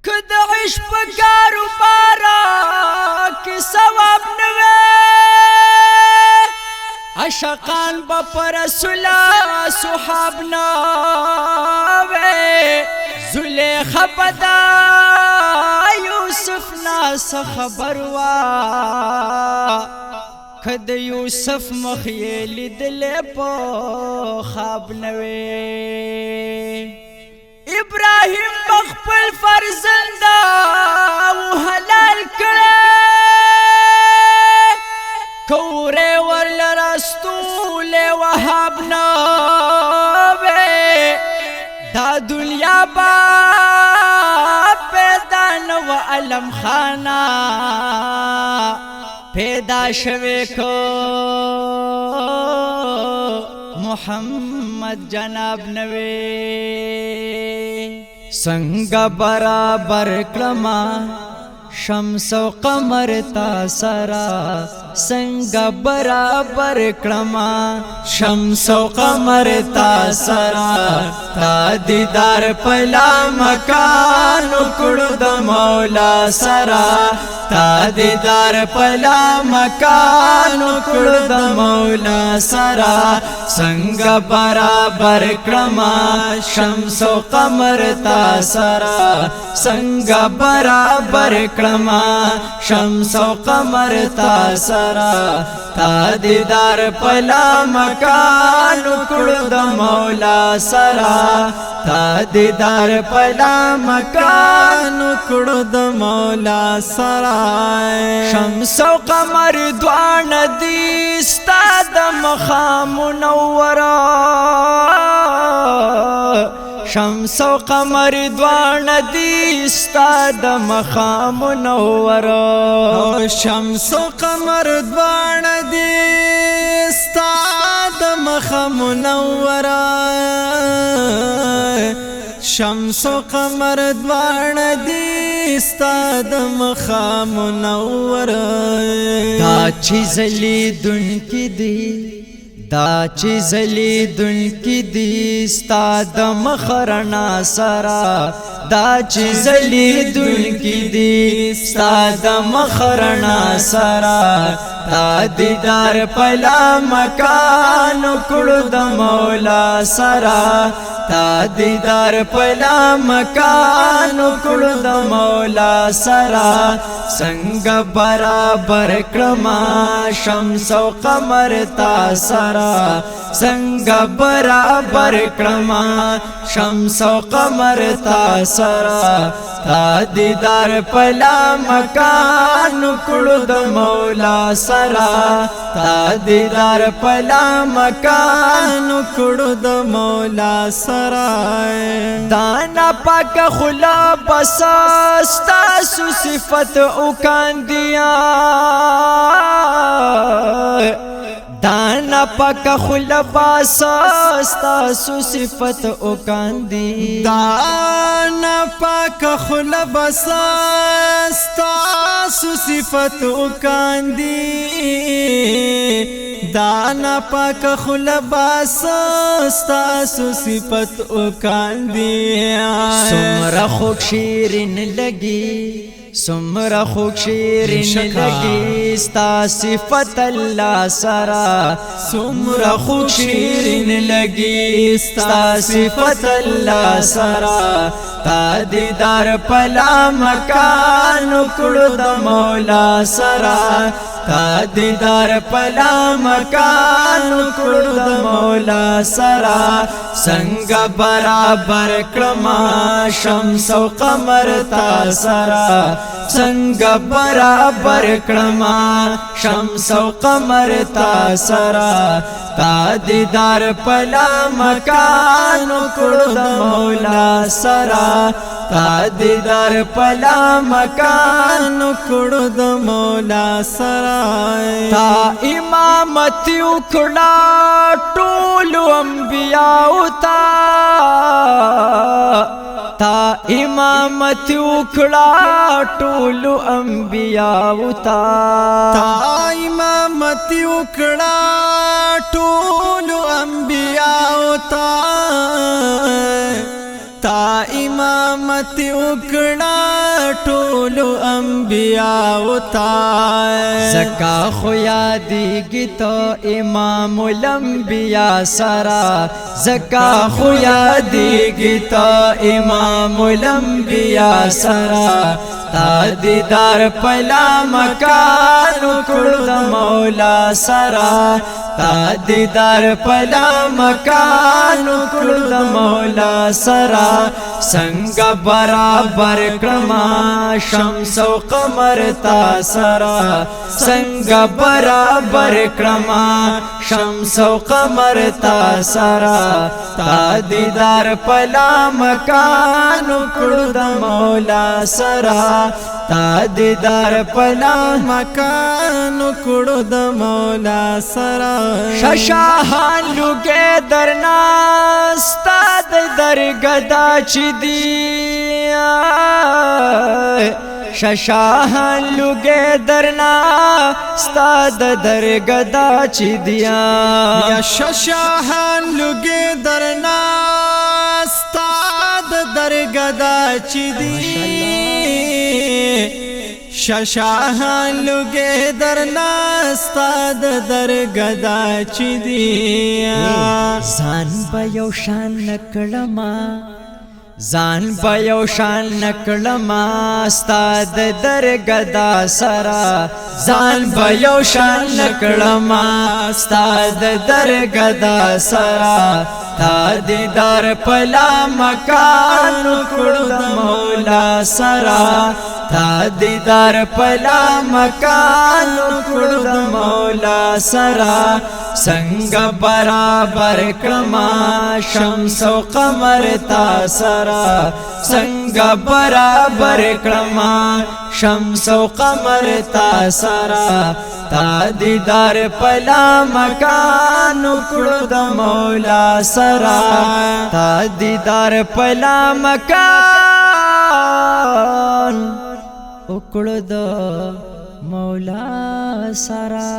کد عشق کاروبارا کی ثواب نوے عشقان بپر رسولا صحاب نوے زلیخا بدا یوسف ناس خبر وا کد یوسف مخیلی دل پو خواب نوے ابراہیم بخپل فرزندہ و حلال کرے کورے ورل رستول وحاب نوے دا دنیا با پیدا نو علم خانہ پیدا شوے کو محمد جناب نوے سنگ برابر کلما شمس و قمر تا سرا سنگ برابر کلما شمس و قمر تا سرا تا دیدار پلا مکان کڑو د مولا سرا تا دیدار پلا مکان کڑو د مولا سرا سنگ برابر کلما شمس و قمر تا سرا سنگ برابر کلما شمس و قمر تا سرا تا دیدار پلا مکان کڑو د مولا سرا تا دیدار پلا مکان کڑو د مولا سرا شمس و قمر دوان دی استاد مخام منورا شمس و قمر دوان دی استاد مخام منورا شمس و قمر دوان دی استاد مخام منورا شمس و قمر دوان دی استاد مخام منورا دا چیز لیدن کی دی دا چیز لیدن کی دی استاد مخرنا سرا دا چیز لیدن کی دی استاد مخرنا سرا تا دیدار پلا مکان کڑو د مولا سرا تا دیدار پلا مکان کڑو د مولا سرا سنگ برابر کلما شمس و قمر تا سرا سنگ برابر کلما شمس و قمر تا سرا تا دیدار پلا مکان کڑو د مولا سرا تا دیدار پلا مکان کڑو د مولا سرا دانا پاک خلا بساستا سو صفت اوکان دیا دانا پاک خلا بساستا سو صفت اوکان دی دانا پاک خلا بساستا سو صفت اوکان دی دانا پاک خلباس ستاسو صفت اوکان دی سمرا خوک شیرین لگی سمرا خوک شیرین لگی ستا صفت اللہ سرا سمرا خوک شیرین لگی ستا صفت اللہ سرا تا دیدار پلا مکان کڑو د مولا سرا تا دیدار پلا مکان کڑو د مولا سرا سنگ برابر کلما شمس و قمر تا سرا سنگ برابر کلما شمس و قمر تا سرا تا دیدار پلا مکان کڑو د مولا سرا تا دیدار پلا مکان کڑو د مولا سرا تا امامتی اکڑا ٹولو انبیاء تا امامتی اکڑا ٹولو انبیاء تا امامتی اکڑا ٹولو انبیاء تا تا امامت وکړه ټولو انبیاء تا زکا خو یادیږي ته امام الانبیاء سرا زکا خو یادیږي ته امام الانبیاء سرا تا دیدار پلا مکان کړو د مولا سرا تا دیدار پلا مکان کړو د مولا سرا څنګه برابر کړما شمس او قمر تا سرا څنګه برابر کړما شمس او قمر تا سرا تا دیدار پلا مکان کړو د مولا سرا تا دیدار پلا مکان کړو د مولا سرا ششاهان لوګې درنا ستاد درګدا چي دی ششاهان لوګې درنا ستاد درګدا چي دیا یا ششاهان لوګې درنا ستاد درګدا چي دی ششاهان لوګې درنا ستاد درګدا چي دی ځان په یو شان نکړما ځان په یو شان نکړما ستاد درګدا سرا ځان په یو شان نکړما ستاد درګدا سرا تا دیدار پلا مکان کړو د مولا سرا تا دیدار پلا مکان کړو د مولا سرا څنګه برابر کړما شمس او قمر تا سرا څنګه برابر کړما شمس او قمر تا سرا تا دیدار پلا مکان کړو د مولا سرا تا دیدار پلا مکان کړو د مولا سرا